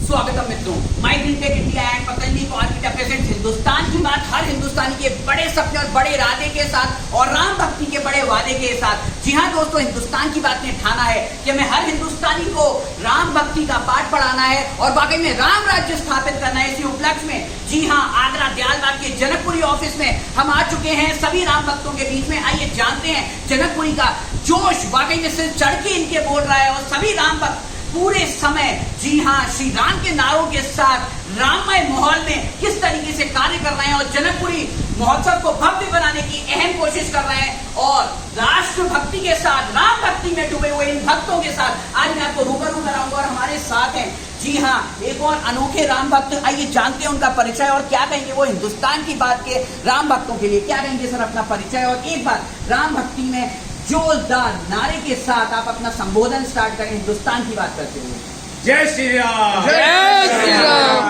स्वागतम मित्रों, my green tech India and Patanjali corporate present Hindustan की बात हर हिंदुस्तानी के बड़े सपने और बड़े इरादे के साथ और राम भक्ति के बड़े वादे के साथ। जी हाँ दोस्तों, हिंदुस्तान की बात ने ठाना है कि हमें हर हिंदुस्तानी को राम भक्ति का पाठ पढ़ाना है और वाकई में राम राज्य स्थापित करना है। इसी उपलक्ष्य में जी हाँ, आगरा दयालबाग के जनकपुरी ऑफिस में हम आ चुके हैं सभी राम भक्तों के बीच में। आइए जानते हैं जनकपुरी का जोश वाकई में सिर चढ़ के इनके बोल रहा है और सभी राम भक्त पूरे समय जी हाँ श्री राम के नारों के साथ राममय माहौल में किस तरीके से कार्य कर रहे हैं और जनकपुरी महोत्सव को भव्य बनाने की अहम कोशिश कर रहे हैं। और राष्ट्र भक्ति के साथ राम भक्ति में डूबे हुए इन भक्तों के साथ आज मैं आपको रूबरू कराऊंगा और हमारे साथ हैं जी हाँ एक और अनोखे राम भक्त। आइए जानते हैं उनका परिचय और क्या कहेंगे वो हिंदुस्तान की बात के राम भक्तों के लिए। क्या कहेंगे सर अपना परिचय और एक बार राम भक्ति में जोरदार नारे के साथ आप अपना संबोधन स्टार्ट करें हिंदुस्तान की बात करते हुए। जय श्री राम। जय श्री राम।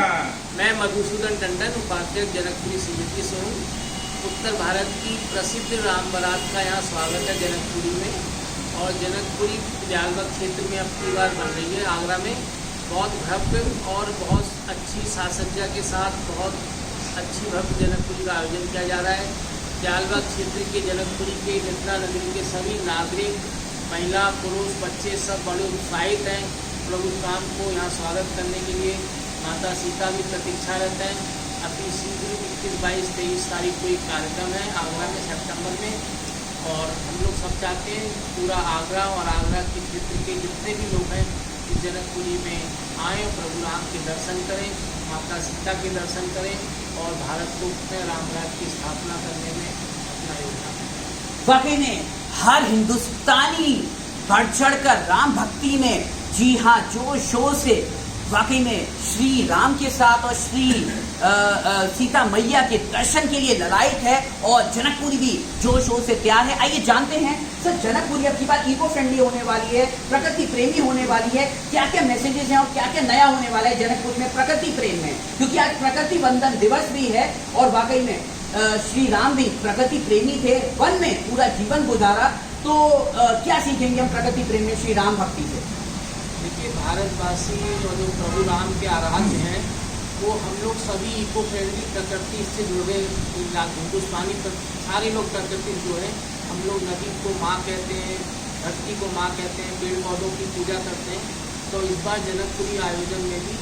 मैं मधुसूदन टंडन उपाध्यक्ष जनकपुरी समिति से हूँ। उत्तर भारत की प्रसिद्ध राम बारात का यहाँ स्वागत है जनकपुरी में और जनकपुरी दयालबाग क्षेत्र में अब की बार बन रही है। आगरा में बहुत भव्य और बहुत अच्छी साज सज्जा के साथ बहुत अच्छी भव्य जनकपुरी का आयोजन किया जा रहा है। दयालबाग क्षेत्र के जनकपुरी के मिथिला नगरी के सभी नागरिक, महिला, पुरुष, बच्चे सब बड़े उत्साहित हैं प्रभु राम को यहाँ स्वागत करने के लिए। माता सीता भी प्रतीक्षारत हैं। अति शीघ्र 21, 22, 23 तारीख को एक कार्यक्रम है आगरा में सितंबर में और हम लोग सब चाहते हैं पूरा आगरा और आगरा के क्षेत्र के जितने भी लोग हैं इस जनकपुरी में आएँ और प्रभु राम के दर्शन करें, माता सीता के दर्शन करें और भारत को अपने राम राज्य की स्थापना करने में अपना योगदान दें। वाकई में हर हिंदुस्तानी बढ़ चढ़कर राम भक्ति में जी हाँ जोर शोर से वाकई में श्री राम के साथ और श्री सीता मैया के दर्शन के लिए ललायत है और जनकपुरी भी जोर शोर से तैयार है। आइए जानते हैं सर जनकपुरी अब की बात इको फ्रेंडली होने वाली है, प्रकृति प्रेमी होने वाली है। क्या क्या मैसेजेस हैं और क्या क्या नया होने वाला है जनकपुरी में प्रकृति प्रेम में, क्योंकि आज प्रकृति वंदन दिवस भी है और वाकई में श्री राम भी प्रकृति प्रेमी थे, वन में पूरा जीवन गुजारा। तो क्या सीखेंगे हम प्रकृति प्रेम में श्री राम भक्ति से? देखिए, भारतवासी और जो प्रभु राम के आराध्य हैं वो हम लोग सभी इको फ्रेंडली प्रकृति से जुड़े हिंदुस्तानी सारे लोग प्रकृति से जुड़े। हम लोग नदी को माँ कहते हैं, धरती को माँ कहते हैं, पेड़ पौधों की पूजा करते हैं। तो इस बार जनकपुरी आयोजन में भी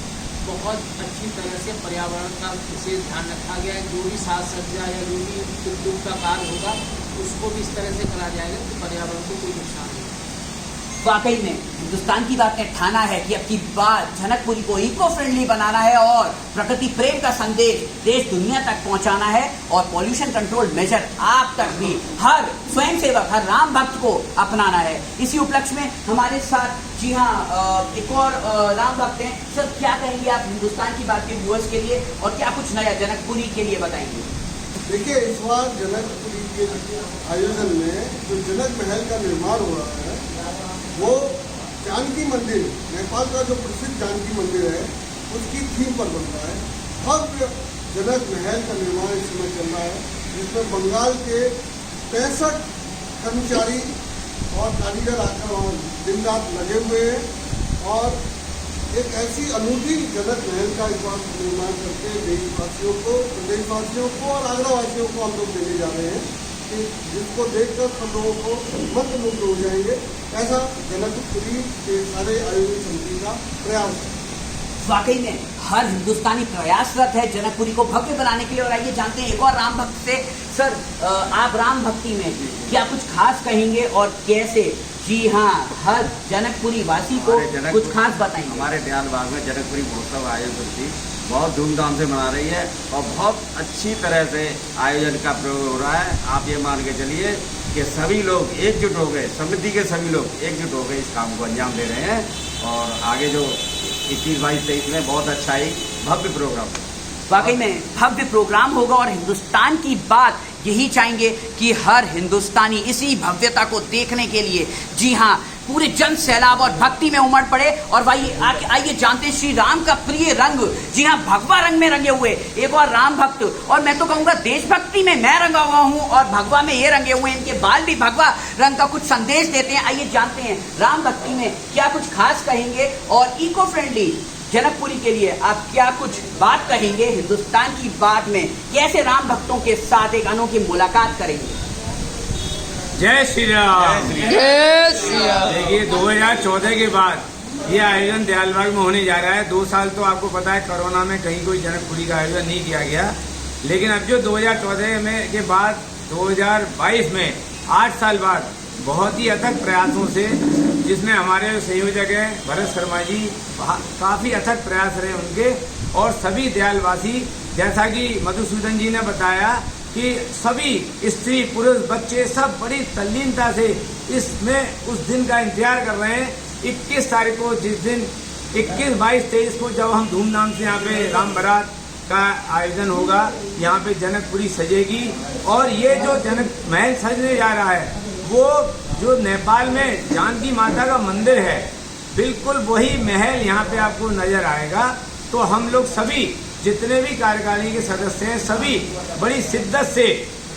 बहुत अच्छी तरह से पर्यावरण का विशेष ध्यान रखा गया है। जो भी साज सज्जा या जो भी उद्योग का कार्य होगा उसको भी इस तरह से करा जाएगा कि पर्यावरण को कोई नुकसान नहीं। वाकई में हिंदुस्तान की बात ने ठाना है कि अब की बात जनकपुरी को इको फ्रेंडली बनाना है और प्रकृति प्रेम का संदेश देश दुनिया तक पहुंचाना है और पॉल्यूशन कंट्रोल मेजर आप तक भी हर स्वयंसेवक हर राम भक्त को अपनाना है। इसी उपलक्ष्य में हमारे साथ जी हाँ एक और राम भक्त हैं। सर क्या कहेंगे आप हिंदुस्तान की बात के व्यूअर्स के लिए और क्या कुछ नया जनकपुरी के लिए बताएंगे? देखिए, इस बार जनकपुरी के आयोजन में जो जनक महल का निर्माण हो रहा है वो जानकी मंदिर, नेपाल का जो प्रसिद्ध जानकी मंदिर है उसकी थीम पर बन रहा है। भव्य जनक महल का निर्माण इस समय चल रहा है जिसमें बंगाल के 65 कर्मचारी और कारीगर आकर वहाँ दिन रात लगे हुए हैं और एक ऐसी अनूठी जनक महल का इस बार निर्माण करके देशवासियों को, प्रदेशवासियों को और आगरावासियों को हम लोग देने जा रहे हैं कि जिसको देखकर सब लोगों को मंत्रमुग्ध हो जाएंगे। ऐसा जनकपुरी के सारे आयोजन समिति का प्रयास है। वाकई में हर हिंदुस्तानी प्रयासरत है जनकपुरी को भव्य बनाने के लिए। और आइए जानते हैं एक और राम भक्त से। सर आप राम भक्ति में क्या कुछ खास कहेंगे और कैसे जी हाँ हर जनकपुरी वासी को कुछ खास बताएंगे? हमारे दयालबाग में जनकपुरी महोत्सव आयोजन थी बहुत धूमधाम से मना रही है और बहुत अच्छी तरह से आयोजन का प्रयोग हो रहा है। आप ये मान के चलिए कि सभी लोग एकजुट हो गए, समिति के सभी लोग एकजुट हो गए इस काम को अंजाम दे रहे हैं और आगे जो 21, 22, 23 में बहुत अच्छा ही भव्य प्रोग्राम। वाकई में भव्य प्रोग्राम होगा और हिंदुस्तान की बात यही चाहेंगे कि हर हिंदुस्तानी इसी भव्यता को देखने के लिए जी हाँ पूरे जन सैलाब और भक्ति में उमड़ पड़े। और भाई आइए जानते हैं श्री राम का प्रिय रंग जी हाँ भगवा रंग में रंगे हुए एक और राम भक्त, और मैं तो कहूँगा देशभक्ति में मैं रंगा हुआ हूँ और भगवा में ये रंगे हुए हैं, इनके बाल भी भगवा रंग का कुछ संदेश देते हैं। आइए जानते हैं राम भक्ति में क्या कुछ खास कहेंगे और इको फ्रेंडली जनकपुरी के लिए आप क्या कुछ बात कहेंगे हिंदुस्तान की बात में, कैसे राम भक्तों के साथ एक अनोखी मुलाकात करेंगे? जय श्री राम। जय श्री राम। देखिए 2014 के बाद ये आयोजन दयालबाग में होने जा रहा है। 2 साल तो आपको पता है कोरोना में कहीं कोई जनकपुरी का आयोजन नहीं किया गया, लेकिन अब जो 2014 में के बाद 2022 में 8 साल बाद बहुत ही अथक प्रयासों से, जिसमें हमारे संयोजक हैं भरत शर्मा जी, काफ़ी अथक प्रयास रहे उनके, और सभी दयालवासी, जैसा कि मधुसूदन जी ने बताया कि सभी स्त्री पुरुष बच्चे सब बड़ी तल्लीनता से इसमें उस दिन का इंतजार कर रहे हैं। 21 तारीख को, जिस दिन 21, 22, 23 को जब हम धूमधाम से यहाँ पे राम बारात का आयोजन होगा, यहाँ पे जनकपुरी सजेगी, और ये जो जनक महल सजने जा रहा है वो जो नेपाल में जानकी माता का मंदिर है, बिल्कुल वही महल यहाँ पे आपको नजर आएगा। तो हम लोग सभी जितने भी कार्यकारिणी के सदस्य हैं सभी बड़ी शिद्दत से,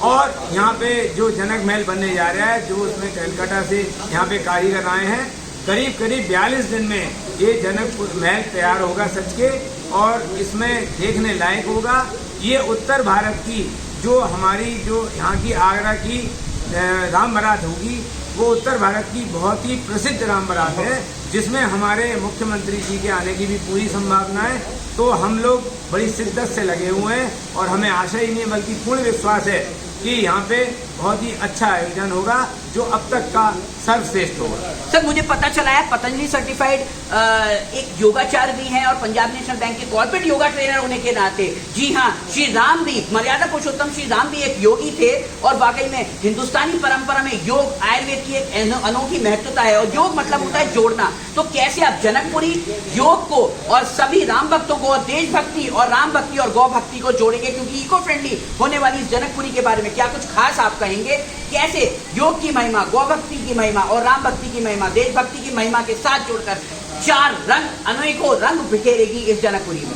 और यहाँ पे जो जनक महल बनने जा रहा है, जो उसमें कलकत्ता से यहाँ पे कारीगर आए हैं, करीब 42 दिन में ये जनक महल तैयार होगा सच के, और इसमें देखने लायक होगा। ये उत्तर भारत की जो हमारी जो यहाँ की आगरा की राम बारात होगी, वो उत्तर भारत की बहुत ही प्रसिद्ध राम बारात है, जिसमें हमारे मुख्यमंत्री जी के आने की भी पूरी संभावना है। तो हम लोग बड़ी शिद्दत से लगे हुए हैं, और हमें आशा ही नहीं बल्कि पूर्ण विश्वास है कि यहाँ पे बहुत ही अच्छा आयोजन होगा, जो अब तक का सर्वश्रेष्ठ होगा। सर, मुझे पता चला है पतंजलि सर्टिफाइड एक योगाचार्य भी हैं, और पंजाब नेशनल बैंक के कॉर्पोरेट योगा ट्रेनर होने के नाते, जी हाँ, श्री राम भी, मर्यादा पुरुषोत्तम श्री राम भी एक योगी थे, और वाकई में हिंदुस्तानी परंपरा में योग आयुर्वेद की एक अनोखी महत्वता है, और योग मतलब होता है जोड़ना। तो कैसे आप जनकपुरी योग को और सभी राम भक्तों को, और देशभक्ति और राम भक्ति और गौ भक्ति को जोड़ेंगे, क्योंकि इको फ्रेंडली होने वाली इस जनकपुरी के बारे में क्या कुछ खास आप कहेंगे? कैसे योग की महिमा, गौ भक्ति की महिमा और राम भक्ति की महिमा, देशभक्ति की महिमा के साथ जोड़कर 4 रंग, अनेकों रंग बिखेरेगी इस जनकपुरी में?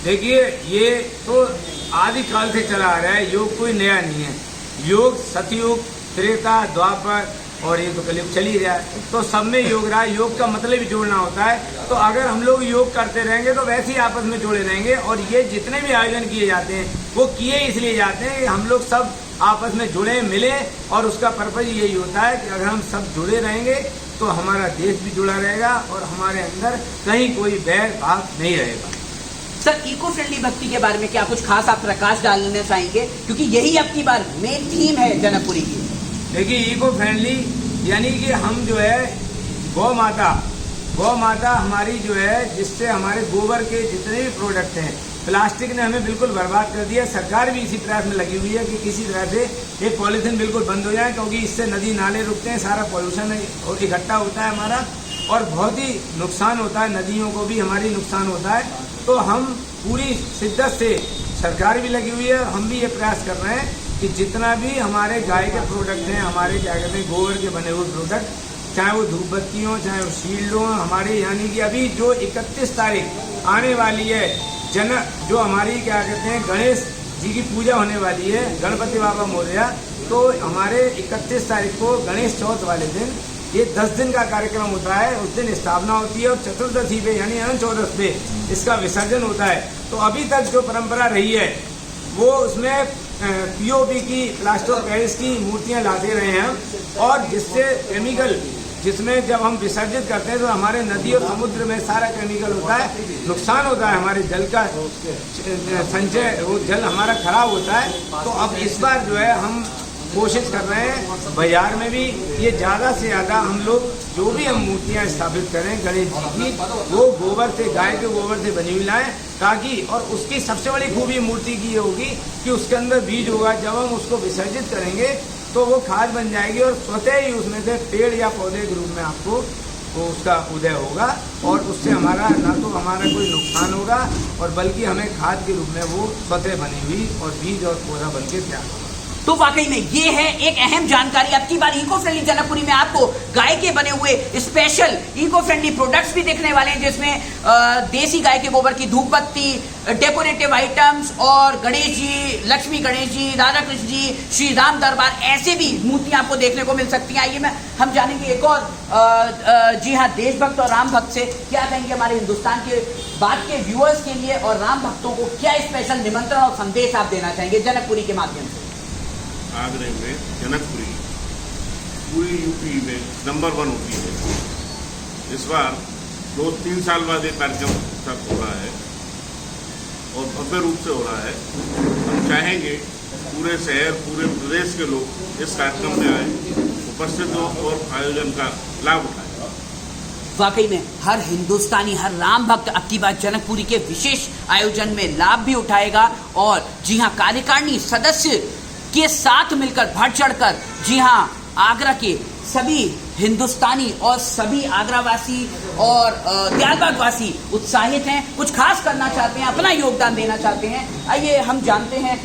देखिए, ये तो आदि काल से चला आ रहा है, योग कोई नया नहीं है। योग सतयुग, त्रेता, द्वापर और ये तो कलयुग चली रहा है, तो सब में योग रहा है। योग का मतलब ही जोड़ना होता है। तो अगर हम लोग योग करते रहेंगे तो वैसे ही आपस में जुड़े रहेंगे, और ये जितने भी आयोजन किए जाते हैं वो किए इसलिए जाते हैं कि हम लोग सब आपस में जुड़े मिले, और उसका पर्पज यही होता है कि अगर हम सब जुड़े रहेंगे तो हमारा देश भी जुड़ा रहेगा, और हमारे अंदर कहीं कोई बैर भाव नहीं रहेगा। सर, इको फ्रेंडली भक्ति के बारे में क्या कुछ खास आप प्रकाश डालना चाहेंगे, क्योंकि यही अब की बार मेन थीम है जनकपुरी की? देखिए, इको फ्रेंडली यानी कि हम जो है गौ माता हमारी जो है, जिससे हमारे गोबर के जितने भी प्रोडक्ट हैं, प्लास्टिक ने हमें बिल्कुल बर्बाद कर दिया। सरकार भी इसी प्रयास में लगी हुई है कि किसी तरह से ये पॉलीथीन बिल्कुल बंद हो जाए, क्योंकि इससे नदी नाले रुकते हैं, सारा पॉल्यूशन इकट्ठा होता है हमारा, और बहुत ही नुकसान होता है, नदियों को भी हमारी नुकसान होता है। तो हम पूरी शिद्दत से, सरकार भी लगी हुई है, हम भी ये प्रयास कर रहे हैं कि जितना भी हमारे गाय के प्रोडक्ट हैं, हमारे क्या कहते हैं गोबर के बने हुए प्रोडक्ट, चाहे वो धूप बत्ती हो, चाहे वो शील्ड हो, हमारे यानी कि अभी जो 31 तारीख आने वाली है, जो हमारी क्या कहते हैं गणेश जी की पूजा होने वाली है, गणपति बाबा मोरया, तो हमारे 31 तारीख को गणेश चौथ वाले दिन ये 10 दिन का कार्यक्रम होता है। उस दिन स्थापना होती है, और चतुर्दशी पे यानी अनंत चौदस पे इसका विसर्जन होता है। तो अभी तक जो परंपरा रही है वो उसमें पीओपी की, प्लास्टर ऑफ पेरिस की मूर्तियां लाते रहे हैं, और जिससे केमिकल, जिसमें जब हम विसर्जित करते हैं तो हमारे नदी और समुद्र में सारा केमिकल होता है, नुकसान होता है, हमारे जल का संचय, वो जल हमारा खराब होता है। तो अब इस बार जो है हम कोशिश कर रहे हैं बाजार में भी ये ज़्यादा से ज़्यादा हम लोग जो भी हम मूर्तियाँ स्थापित करें गणेश जी की, वो गोबर से, गाय के गोबर से बनी हुई लाएँ, ताकि, और उसकी सबसे बड़ी खूबी मूर्ति की ये होगी कि उसके अंदर बीज होगा। जब हम उसको विसर्जित करेंगे तो वो खाद बन जाएगी, और स्वतः ही उसमें से पेड़ या पौधे के रूप में आपको वो उसका उदय होगा, और उससे हमारा ना तो हमारा कोई नुकसान होगा, और बल्कि हमें खाद के रूप में वो स्वतः बनी हुई और बीज और पौधा बन के तैयार होगा। तो वाकई में ये है एक अहम जानकारी। अब की बार इको फ्रेंडली जनकपुरी में आपको गाय के बने हुए स्पेशल इको फ्रेंडली प्रोडक्ट्स भी देखने वाले हैं, जिसमें देसी गाय के गोबर की धूप बत्ती, डेकोरेटिव आइटम्स और गणेश जी, लक्ष्मी गणेश जी, राधा कृष्ण जी, श्री राम दरबार, ऐसे भी मूर्तियां आपको देखने को मिल सकती हैं। आइए मैं हम जानेंगे एक और जी हाँ, देशभक्त और राम भक्त से क्या कहेंगे हमारे हिंदुस्तान के बात के व्यूअर्स के लिए, और राम भक्तों को क्या स्पेशल निमंत्रण और संदेश आप देना चाहेंगे जनकपुरी के माध्यम से। आगरे में जनकपुरी पूरी यूपी में नंबर 1 होती है। इस बार 2-3 साल बाद ये कार्यक्रम तक हो रहा है और भव्य रूप से हो रहा है। हम चाहेंगे पूरे शहर, पूरे प्रदेश के लोग इस कार्यक्रम में आए, उपस्थित हो और आयोजन का लाभ उठाएं। वाकई में हर हिंदुस्तानी, हर राम भक्त अब की बार जनकपुरी के विशेष आयोजन में लाभ भी उठाएगा। और जी हाँ, कार्यकारिणी सदस्य के साथ मिलकर बढ़ चढ़कर जी हाँ, आगरा के सभी हिंदुस्तानी और सभी आगरावासी और दयालबाग वासी उत्साहित हैं, कुछ खास करना चाहते हैं, अपना योगदान देना चाहते हैं। आइए हम जानते हैं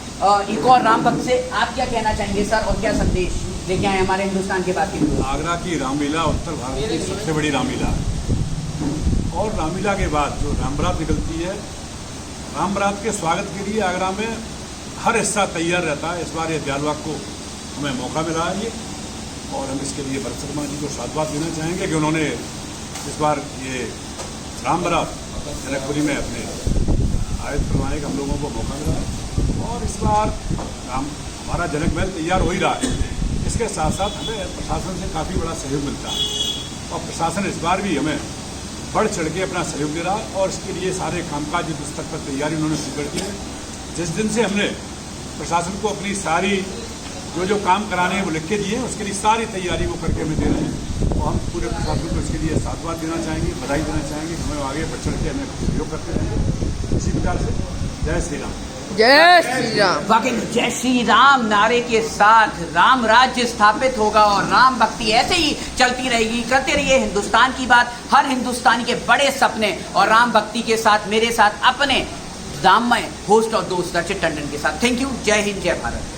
एक और राम भक्त से, आप क्या कहना चाहेंगे सर, और क्या संदेश लेके आए हमारे हिंदुस्तान के बाकी लोग। आगरा की रामलीला उत्तर भारत की सबसे बड़ी रामलीला है, और रामलीला के बाद जो राम बारात निकलती है, राम बारात के स्वागत के लिए आगरा में हर हिस्सा तैयार रहता है। इस बार ये दयालबाग को हमें मौका मिला है ये, और हम इसके लिए भरत शर्मा जी को साधुवाद देना चाहेंगे कि उन्होंने इस बार ये राम बारात जनकपुरी में अपने आयोजित करवाने का हम लोगों को मौका मिला है। और इस बार हमारा जनक महल तैयार हो ही रहा है, इसके साथ साथ हमें प्रशासन से काफ़ी बड़ा सहयोग मिलता है, और प्रशासन इस बार भी हमें बढ़ चढ़ के अपना सहयोग दे रहा है। और इसके लिए सारे कामकाज युद्ध स्तर पर तैयारी उन्होंने शुरू कर दी है। जिस दिन से हमने प्रशासन को अपनी सारी जो काम कराने हैं वो लिख के दिए हैं, उसके लिए सारी तैयारी वो करके हमें दे रहे हैं, और हम पूरे प्रशासन को इसके लिए साधुवाद देना चाहेंगे, बधाई देना चाहेंगे। हमें आगे बढ़ चढ़ के हमें सहयोग करते रहेंगे। इसी प्रकार से जय श्री राम। जय श्री राम। वाकई में जय श्री राम नारे के साथ राम राज्य स्थापित होगा और राम भक्ति ऐसे ही चलती रहेगी। करते रहिए हिंदुस्तान की बात, हर हिंदुस्तानी के बड़े सपने, और राम भक्ति के साथ मेरे साथ अपने राममय होस्ट और दोस्त रचित टंडन के साथ। Thank you. जय हिंद, जय भारत।